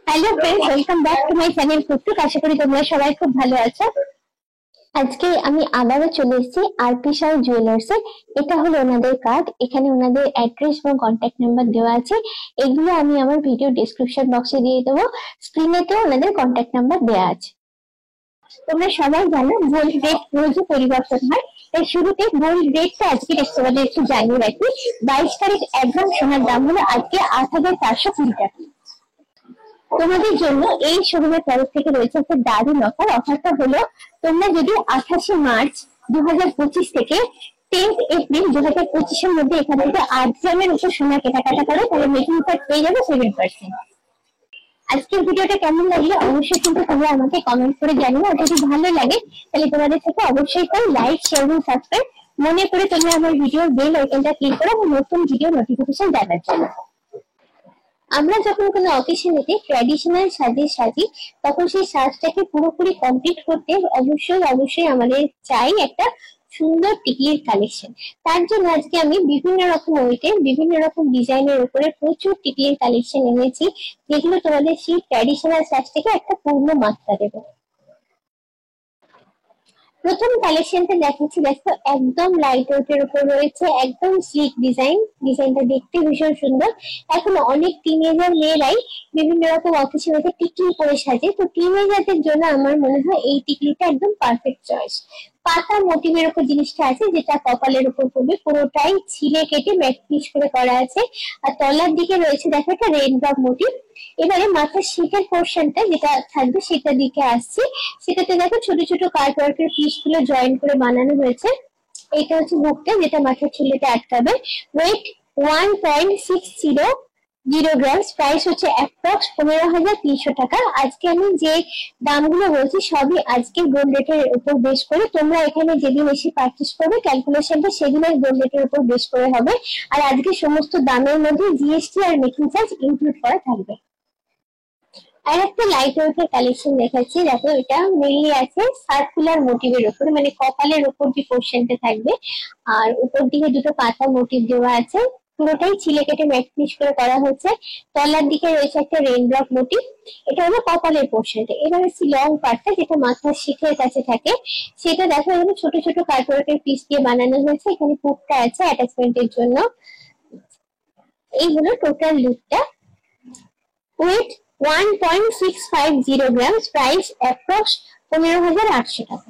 Hello friends, welcome back to my channel টুকটুক। আশা করি তোমরা সবাই খুব ভালো আছো। আজকে আমি আবারও চলে এসেছি আরপি শাহ জুয়েলার্স এ। এটা হলো ওনাদের কার্ড। এখানে ওনাদের অ্যাড্রেস এবং কন্ট্যাক্ট নাম্বার দেওয়া আছে। এগুলো আমি আমার ভিডিও ডেসক্রিপশন বক্সে দিয়ে দেবো। স্ক্রিনেতেও ওনাদের কন্ট্যাক্ট নাম্বার দেওয়া আছে। তোমরা সবাই জানো গোল্ড রেট রোজই পরিবর্তন হয়, তাই শুরুতে গোল্ড রেটটা আজকে তোমাদের একটু জানিয়ে রাখি। 22 তারিখ 1 গ্রাম সোনার দাম হলো আজকে 8,420 টাকা। তোমাদের জন্য এই শোরুমের তরফ থেকে রয়েছে একটা দারুণ অফার। অফারটা হলো, তোমরা যদি 28 মার্চ 2025 থেকে 10 এপ্রিল 2025-এর মধ্যে এখান থেকে 8 গ্রামের উপর সোনা কেনাকাটা করো, তাহলে মেকিং চার্জ পেয়ে যাবে 7%। আজকের ভিডিওটা কেমন লাগলো অবশ্যই কিন্তু তোমরা আমাকে কমেন্ট করে জানিও। আর যদি ভালো লাগে তাহলে তোমাদের থেকে অবশ্যই করে লাইক, শেয়ার এবং সাবস্ক্রাইব মনে করে তোমরা আমার ভিডিওর বেল আইকনটা ক্লিক করো নতুন ভিডিও নোটিফিকেশন জানার জন্য। আমরা যখন কোনো অকেশনেতে ট্র্যাডিশনাল সাজে সাজি, তখন সেই সাজটাকে পুরোপুরি কমপ্লিট করতে অবশ্যই আমাদের চাই একটা সুন্দর টিকলির কালেকশন। তার জন্য আজকে আমি বিভিন্ন রকম ওয়েটের বিভিন্ন রকম ডিজাইনের উপরে প্রচুর টিকলির কালেকশন এনেছি, যেগুলো তোমাদের সেই ট্র্যাডিশনাল সাজটাকে একটা পূর্ণ মাত্রা দেবে। প্রথম কালেকশনটা দেখাচ্ছি, দেখো একদম লাইট ওয়েটের উপর রয়েছে, একদম স্লিক ডিজাইনটা দেখতে ভীষণ সুন্দর। এখন অনেক টিনেজার মেয়েরাই বিভিন্ন রকম অফিসে হয়তো টিকলি করে সাজে, তো টিনেজারদের জন্য আমার মনে হয় এই টিকলিটা একদম পারফেক্ট চয়েস। পাতা মোটিভের উপর জিনিসটা আছে, যেটা কপালের উপর পড়বে, পুরোটাই ছিলে কেটে ম্যাট পিস করে করা আছে। আর তলার দিকে রয়েছে দেখো একটা রেড ড্রপ মোটিভ। এবারে মাথার শিটের পোর্শনটা যেটা থাকবে সেটা দিকে আসছি। সেটাতে দেখো ছোট ছোট কাট ওয়ার্কের পিস গুলো জয়েন করে বানানো হয়েছে। এটা হচ্ছে হুকটা, যেটা মাথার চুলেতে আটকাবে। Weight 1.600 grams. প্রাইস হচ্ছে অ্যাপ্রক্স 15,300 টাকা। আজকে আমি যে দামগুলো বলছি সবই আজকে গোল্ড রেটের উপর বেস করে। তোমরা এখানে যেদিন এসে পারচেস করবে ক্যালকুলেশনটা সেদিনের গোল্ড রেটের উপর বেস করে হবে। আর আজকে সমস্ত দামের মধ্যে GST are making charge include করা থাকবে। আর একটা লাইট ওয়েটের কালেকশন দেখাচ্ছি, দেখো এটা মেনলি আছে সার্কুলার মোটিভের উপর, মানে কপালের উপর যে পোর্শনটা থাকবে আর উপর দিকে দুটো পাতা মোটিভ দেওয়া আছে। পুরোটাই ছিলে কেটে ম্যাট ফিনিশ করে করা হচ্ছে। তলার দিকে রয়েছে একটা রেইনড্রপ মোটিভ। এটা হলো কপালের পোর্শনটা। এবার হচ্ছে লং পার্টটা, যেটা মাথার শিখের কাছে থাকে, সেটা দেখো এখানে ছোট ছোট কাটওয়ার্কের পিস দিয়ে বানানো হয়েছে। এখানে হুকটা আছে অ্যাটাচমেন্টের জন্য। এই হলো টোটাল লুকটা। Wait 1.650 grams. প্রাইস অ্যাপ্রক্স 15,800 টাকা।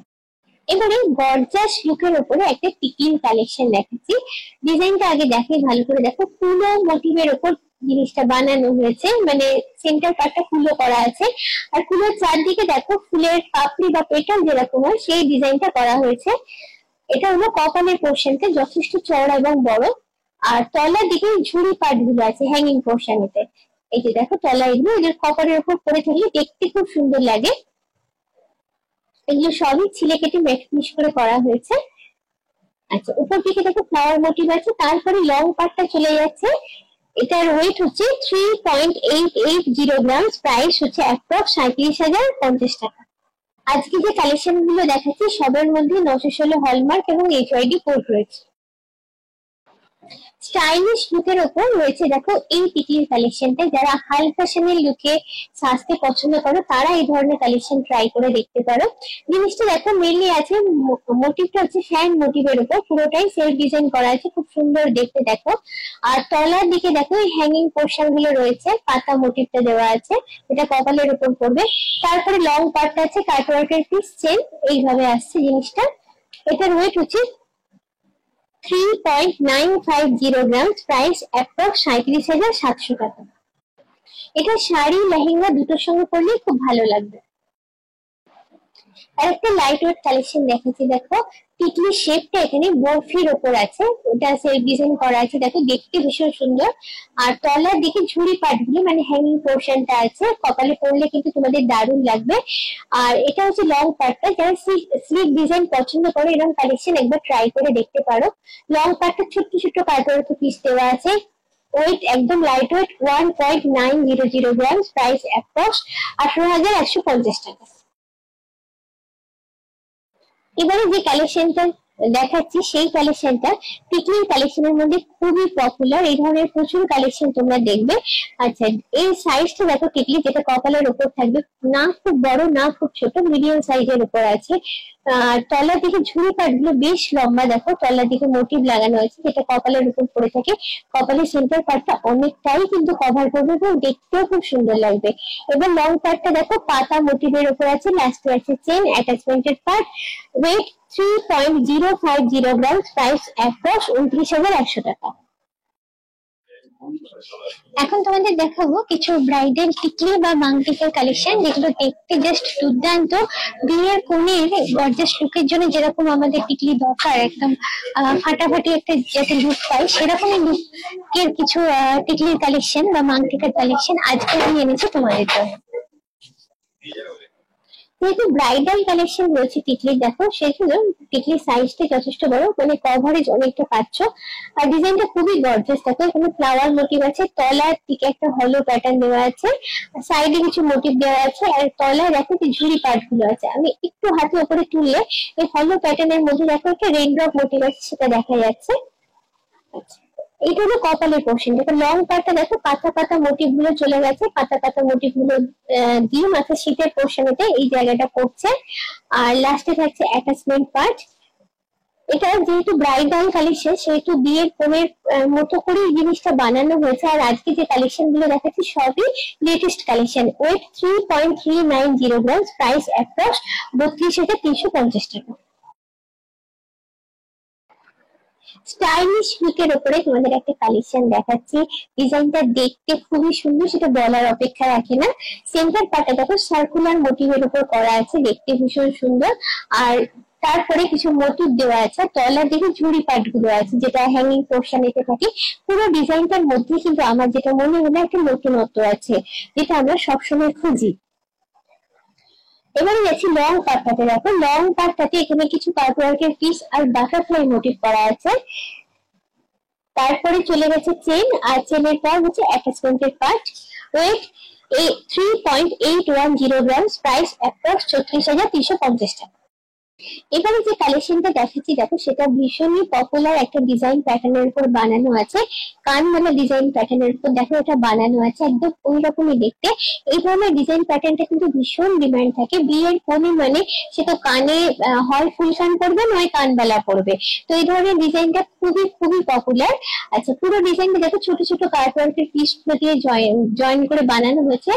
এবারে গর্জাস লুকের উপরে একটা টিকলিন কালেকশন দেখাচ্ছি। ডিজাইনটা আগে দেখাই ভালো করে। দেখো কুলো মোটিভের উপর জিনিসটা বানানো হয়েছে, মানে সেন্টার পার্টটা কুলো করা আছে। আর কুলোর চারদিকে দেখো ফুলের পাপড়ি বা পেটাল যেরকম হয় সেই ডিজাইনটা করা হয়েছে। এটা হলো কপালের পোর্শনটা যথেষ্ট চওড়া এবং বড়। আর তলার দিকে ঝুড়ি পার্ট গুলো আছে হ্যাঙ্গিং পোর্শনেতে। এই যে দেখো তলা, এগুলো এদের কপালের উপর পরে থাকলে দেখতে খুব সুন্দর লাগে। এগুলো সবই ছিলে কেটে ম্যাট ফিনিশ করে করা হয়েছে। আচ্ছা, উপর দিকে দেখো ফ্লাওয়ার মোটিভ আছে। তারপরে লং পার্টটা চলে যাচ্ছে। এটার ওয়েট হচ্ছে 3.880 গ্রামস। প্রাইস হচ্ছে অ্যাপ্রক্স 37,050 টাকা। আজকে যে কালেকশন গুলো দেখাচ্ছি সবের মধ্যে 916 হলমার্ক এবং এইচআইডি কোড রয়েছে। স্টাইলিশ লুকের ওপর রয়েছে দেখো এই টিকলির কালেকশনটা। যারা হাই ফ্যাশনের লুকে সাজতে পছন্দ করো তারা এই ধরনের কালেকশন ট্রাই করে দেখতে পারো। জিনিসটা দেখো মেনলি আছে, মোটিভটা হচ্ছে হ্যান্ড মোটিভের উপর, পুরোটাই সেলফ ডিজাইন করা আছে, খুব সুন্দর দেখতে দেখো। আর তলার দিকে দেখো এই হ্যাঙ্গিং পোর্শন গুলো রয়েছে, পাতা মোটিভটা দেওয়া আছে, এটা কপালের উপর পড়বে। তারপরে লং পার্টটা আছে কাটওয়ার্কের পিস চেন, এইভাবে আসছে জিনিসটা। এটার ওয়েট হচ্ছে 3.950 গ্রামস। প্রাইস অ্যাপ্রক্স 37,700 টাকা। এটা শাড়ি লেহেঙ্গা দুটোর সঙ্গে পরলে খুব ভালো লাগবে। আর একটা লাইট ওয়েট কালেকশন দেখাচ্ছি, দেখো টিকলির শেপটা এখানে বরফির ওপর আছে, ওটা সেলফ ডিজাইন করা আছে, দেখো দেখতে ভীষণ সুন্দর। আর তলার দিকে ঝুড়ি পাট গুলো মানে হ্যাঙ্গিং পোর্শনটা আছে, কপালে পরলে কিন্তু তোমাদের দারুণ লাগবে। আর এটা হচ্ছে লং পার্টটা। যারা স্লিক ডিজাইন পছন্দ করে এরকম কালেকশন একবার ট্রাই করে দেখতে পারো। লং পার্টটা ছোট্ট ছোট্ট কাটওয়ার্ক পিস দেওয়া আছে। ওয়েট একদম light weight 1.900 grams. Price approx 18,150 টাকা। এবারে যে কালেকশনটা দেখাচ্ছি সেই কালেকশনটা টিকলির কালেকশনের মধ্যে খুবই পপুলার। এই ধরনের প্রচুর কালেকশন তোমরা দেখবে। আচ্ছা, এই সাইজটা দেখো টিকলি, যেটা কপালের উপর থাকবে, না খুব বড় না খুব ছোট, মিডিয়াম সাইজের উপর আছে। আর তলার দিকে ঝুড়ি কাঠগুলো বেশ লম্বা, দেখো তলার দিকে মোটিভ লাগানো আছে যেটা কপালের উপর পড়ে থাকে। কপালের সেন্টার পার্টটা অনেকটাই কিন্তু কভার করবে এবং দেখতেও খুব সুন্দর লাগবে। এবার লং পার্টটা দেখো পাতা মোটিভের উপর আছে, লাস্টে আছে চেন অ্যাটাচমেন্টের পার্ট। ওয়েট 3.050 গ্রাম, প্রাইস অ্যাপ্রক্স 29,100 টাকা। এখন তোমাদের দেখাবো কিছু ব্রাইডাল টিকলি বা মাংটিকের কালেকশন, যেগুলো দেখতে জাস্ট দুর্দান্ত। বিয়ের কোণের গর্জাস লুকের জন্য যেরকম আমাদের টিকলি দরকার, একদম ফাটাফাটি একটা যাতে লুক পাই, সেরকমই লুকের কিছু টিকলির কালেকশন বা মাংটিকের কালেকশন আজকে আমি এনেছি তোমাদের জন্য। যেহেতু ব্রাইডাল কালেকশন রয়েছে টিকলির, দেখো সেজন্য টিকলির সাইজটা যথেষ্ট বড়, মানে কভারেজ অনেকটা পাচ্ছ। আর ডিজাইনটা খুবই গর্জিয়াস। দেখো এখানে ফ্লাওয়ার মোটিভ আছে, তলার দিকে একটা হলো প্যাটার্ন দেওয়া আছে, সাইডে কিছু মোটিভ দেওয়া আছে, আর তলায় দেখো যে ঝুড়ি পার্ট গুলো আছে। আমি একটু হাতে উপরে তুললে এই হলো প্যাটার্নের মধ্যে দেখো একটা রেইনড্রপ মোটিভ আছে, সেটা দেখা যাচ্ছে। আচ্ছা, এইটা হলো কপালের পোর্শন। দেখো লং পার্টটা দেখো পাতা পাতা মোটিভ গুলো চলে গেছে, পাতা পাতা মোটিভ গুলো দিয়ে মাথা শীতের পোর্শনেতে এই জায়গাটা পড়ছে। আর লাস্টে থাকছে অ্যাটাচমেন্ট পার্ট। এটা যেহেতু ব্রাইডাল কালেকশন, সেহেতু বিয়ের কোণের মতো করে এই জিনিসটা বানানো হয়েছে। আর আজকে যে কালেকশন গুলো দেখাচ্ছি সবই লেটেস্ট কালেকশন। ওয়েট 3.390 গ্রাম, প্রাইস অ্যাপ্রক্স 32,350 টাকা। স্টাইলিশ লুকের উপরে তোমাদের একটা কালেকশন দেখাচ্ছি। ডিজাইনটা দেখতে খুবই সুন্দর, সেটা বলার অপেক্ষা রাখে না। সেন্টার পার্টটা দেখো সার্কুলার মোটিভের উপর করা আছে, দেখতে ভীষণ সুন্দর। আর তারপরে কিছু মোটিভ দেওয়া আছে, তলার দিকে ঝুড়ি পার্ট গুলো আছে যেটা হ্যাঙ্গিং পোর্শন এতে থাকে। পুরো ডিজাইনটার মধ্যে কিন্তু আমার যেটা মনে হলো একটা নতুনত্ব আছে, যেটা আমরা সবসময় খুঁজি। এবারে যাচ্ছি লং পার্টটাতে। দেখো লং পার্টটাতে এখানে কিছু কাটওয়ার্কের পিস আর বাটারফ্লাই মোটিভ করা আছে। তারপরে চলে গেছে চেন, আর চেনের পর হচ্ছে অ্যাটাচমেন্টের পার্ট। ওয়েট 3.810 গ্রাম, প্রাইস অ্যাপ্রক্স 34,350 টাকা। এবারে যে কালেকশনটা দেখাচ্ছি দেখো, সেটা ভীষণই পপুলার একটা ডিজাইন প্যাটার্নের উপর বানানো আছে। কানমালা ডিজাইন প্যাটার্নের উপর দেখো এটা বানানো আছে, একদম ওই রকমই দেখতে। এই ধরনের ডিজাইন প্যাটার্নটা কিন্তু ভীষণ ডিমান্ড থাকে বিয়ের কোণে, মানে সেটা কানে হয় ফুল কান পড়বে নয় কানবালা পড়বে। তো এই ধরনের ডিজাইনটা খুবই খুবই পপুলার। আচ্ছা, পুরো ডিজাইনটা দেখো ছোট ছোট কাটওয়ার্কের পিস দিয়ে জয়েন করে বানানো হয়েছে।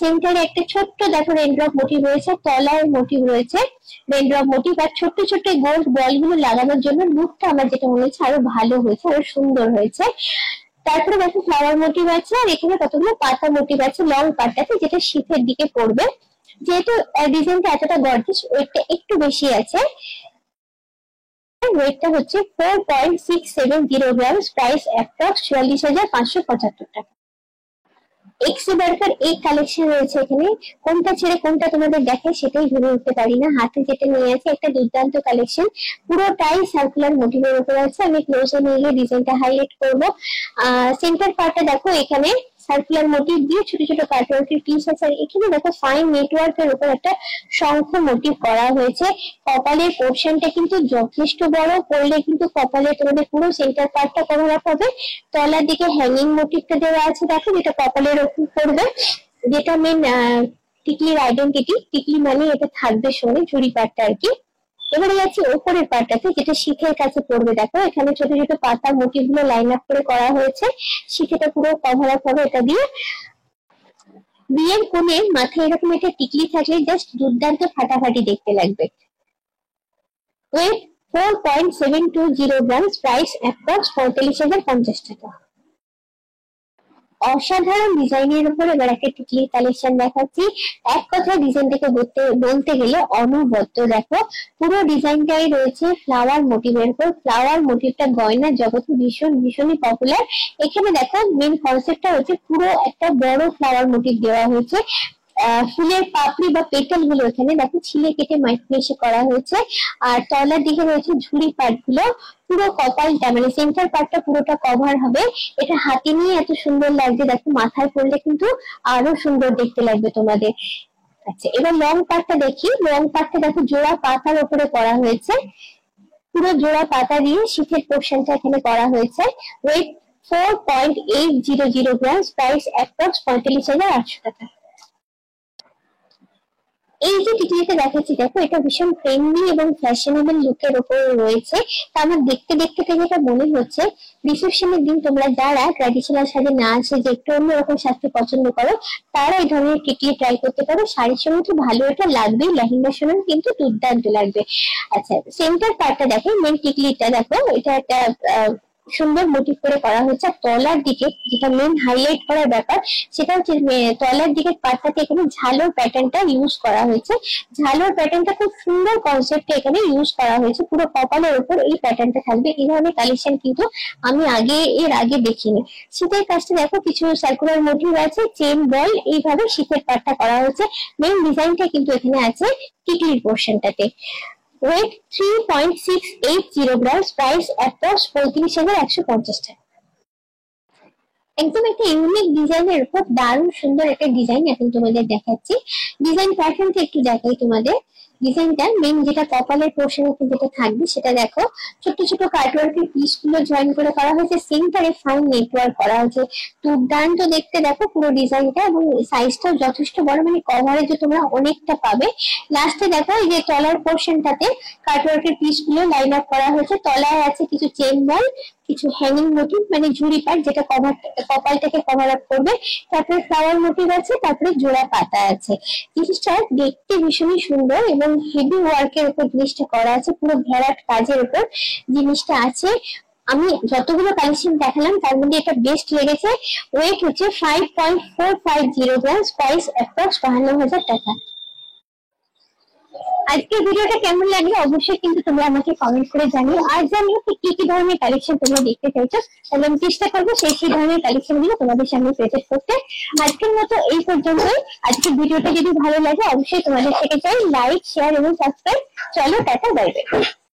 সেন্টারে একটা ছোট্ট দেখো রেনড্রপ মোটিভ রয়েছে, তলার মোটিভ রয়েছে রেনড্রপ মোটিভ, আর ছোট্ট ছোট্ট গোল্ড বল গুলো লাগানোর জন্য লুকটা আমার যেটা মনে হচ্ছে আরো ভালো হয়েছে, আরো সুন্দর হয়েছে। তারপরে দেখো ফ্লাওয়ার মোটিভ আছে, আর এখানে কতগুলো পাতা মোটিভ আছে লং পার্টটাতে, যেটা শীতের দিকে পড়বে। যেহেতু ডিজাইনটা এতটা গর্জিয়াস, ওয়েটটা একটু বেশি আছে। ওয়েটটা হচ্ছে 4.670 গ্রাম, প্রাইস অ্যাপ্রক্স 44,575 টাকা। এক্সিবার্কার এই কালেকশন রয়েছে এখানে, কোনটা ছেড়ে কোনটা তোমাদের দেখে সেটাই ভেবে উঠতে পারি না। হাতে যেটা নিয়ে আছে একটা দুর্দান্ত কালেকশন, পুরোটাই সার্কুলার মোটিভের উপর আছে। আমি ক্লোজে নিয়ে গিয়ে ডিজাইনটা হাইলাইট করবো। সেন্টার পার্টটা দেখো এখানে সার্কুলার মোটিভ দিয়ে ছোট ছোট কাটওয়ার্কের পিস আছে। এখানে দেখো ফাইন নেটওয়ার্কের উপর একটা শঙ্খ মোটিভ করা হয়েছে। কপালের পোর্শনটা কিন্তু যথেষ্ট বড়, করলে কিন্তু কপালে তোমাদের পুরো সেন্টার পার্টটা কভার আপ হবে। তলার দিকে হ্যাঙ্গিং মোটিভটা দেওয়া আছে দেখো, যেটা কপালের উপর পড়বে, যেটা মেন টিকলির আইডেন্টিটি। টিকলি মানে এটা থাকবে সঙ্গে ঝুড়ি পাটটা আর কি। এবারে যাচ্ছি ওপরের পাটটাতে, যেটা শিখের কাছে পড়বে। দেখো এখানে ছোট ছোট পাতা মোটিভ গুলো লাইন আপ করে করা হয়েছে, শিখেটা পুরো কভার আপ হবে এটা দিয়ে। বিয়ের কোণে মাথায় এরকম একটা টিকলি থাকলে জাস্ট দুর্দান্ত ফাটাফাটি দেখতে লাগবে। ওয়েট 4.720 গ্রাম, প্রাইস অ্যাপ্রক্স 45,050 টাকা। অসাধারণ ডিজাইনের উপর এবার একটা টিকলির কালেকশন দেখাচ্ছি। এক কথায় ডিজাইনটাকে বলতে গেলে অনবদ্য। দেখো পুরো ডিজাইনটাই রয়েছে ফ্লাওয়ার মোটিভের উপর। ফ্লাওয়ার মোটিভটা গয়না জগতে ভীষণই পপুলার। এখানে দেখো মেন কনসেপ্টটা হচ্ছে পুরো একটা বড় ফ্লাওয়ার মোটিভ দেওয়া হয়েছে। ফুলের পাপড়ি বা পেটাল গুলো এখানে দেখো ছিলে কেটে মাইক্রোসে করা হয়েছে। আর তলার দিকে রয়েছে ঝুড়ি পাট গুলো। পুরো কপালটা মানে সেন্টার পার্টটা পুরোটা কভার হবে। এটা হাতে নিয়ে এত সুন্দর লাগছে, দেখো মাথায় পড়লে কিন্তু আরো সুন্দর দেখতে লাগবে তোমাদের। আচ্ছা, এবার লং পার্টটা দেখি। লং পার্টটা দেখো জোড়া পাতার উপরে করা হয়েছে। পুরো জোড়া পাতা দিয়ে শীতের পোর্শনটা এখানে করা হয়েছে। ওয়েট 4.800 গ্রাম, প্রাইস অ্যাপ্রক্স 45,800 টাকা। এই যে টিকলিটা দেখাচ্ছি দেখো, এটা ভীষণ ট্রেন্ডি এবং ফ্যাশনেবল লুকের উপর রয়েছে। তা আমার দেখতে দেখতে থেকে এটা মনে হচ্ছে রিসেপশনের দিন তোমরা যারা ট্র্যাডিশনাল সাজে না আসে, যে একটু অন্যরকম সাজতে পছন্দ করো, তারা এই ধরনের টিকলি ট্রাই করতে পারো। শাড়ির সঙ্গে তো ভালো এটা লাগবেই, লেহেঙ্গার সঙ্গে কিন্তু দুর্দান্ত লাগবে। আচ্ছা, সেন্টার পার্টটা দেখো, মেন টিকলিটা দেখো, এটা একটা সুন্দর মোটিভ করে করা হয়েছে। আর তলার দিকে যেটা মেন হাইলাইট করার ব্যাপার, সেটা হচ্ছে তলার দিকে পাটটাতে এখানে ঝালোর প্যাটার্নটা ইউজ করা হয়েছে। ঝালোর প্যাটার্নটা খুব সুন্দর কনসেপ্টে এখানে ইউজ করা হয়েছে। পুরো কপালের উপর এই প্যাটার্নটা থাকবে। এই ধরনের কালেকশন কিন্তু আমি এর আগে দেখিনি। শীতের কাজটা দেখো, কিছু সার্কুলার মোটিভ আছে, চেন বল, এইভাবে শীতের পাটটা করা হয়েছে। মেন ডিজাইনটা কিন্তু এখানে আছে টিকলির পোর্শনটাতে। ওয়েট 3.680 গ্রাম, প্রাইস অ্যাপ্রক্স 35,150 টাকা। একদম একটা ইউনিক ডিজাইনের উপর দারুণ সুন্দর একটা ডিজাইন এখন তোমাদের দেখাচ্ছি। ডিজাইন প্যাটার্নটা একটু দেখাই তোমাদের। ডিজাইনটা মেন যেটা কপালের পোর্শনে যেটা থাকবে সেটা দেখো, ছোট ছোট কাটওয়ার্কের পিস গুলো জয়েন করে করা হয়েছে, সেন্টারে ফাইন নেটওয়ার্ক করা হয়েছে। দুর্দান্ত দেখতে দেখো পুরো ডিজাইনটা, এবং সাইজটাও যথেষ্ট বড়, মানে কভারেজ তোমরা অনেকটা পাবে। লাস্টে দেখো এই যে তলার পোর্শনটাতে কাটওয়ার্কের পিস গুলো লাইন আপ করা হয়েছে। তলায় আছে কিছু চেন বল, কিছু হ্যাঙ্গিং মোটিভ, মানে ঝুড়ি পাট যেটা কপালটাকে কভার আপ করবে। তারপরে ফ্লাওয়ার মোটিভ আছে, তারপরে জোড়া পাতা আছে। জিনিসটা দেখতে ভীষণই সুন্দর এবং হেভি ওয়ার্কের উপর জিনিসটা করা আছে, পুরো ভেরাট কাজের উপর জিনিসটা আছে। আমি যতগুলো কালেকশন দেখালাম তার মধ্যে এটা বেস্ট লেগেছে। ওয়েট হচ্ছে 5.450 গ্রাম, প্রাইস অ্যাপ্রক্স 52,000 টাকা। আজকের ভিডিওটা কেমন লাগলো অবশ্যই কিন্তু তোমরা আমাকে কমেন্ট করে জানিও। আর জানিও কি কি ধরনের কালেকশন তোমরা দেখতে চাইছো, তাহলে আমি চেষ্টা করবো সেই ধরনের কালেকশন গুলো তোমাদের সামনে প্রেজেন্ট করতে। আজকের মতো এই পর্যন্তই। আজকের ভিডিওটা যদি ভালো লাগে অবশ্যই তোমাদের থেকে চাই লাইক, শেয়ার এবং সাবস্ক্রাইব। চলো টাটা, বাই বাই।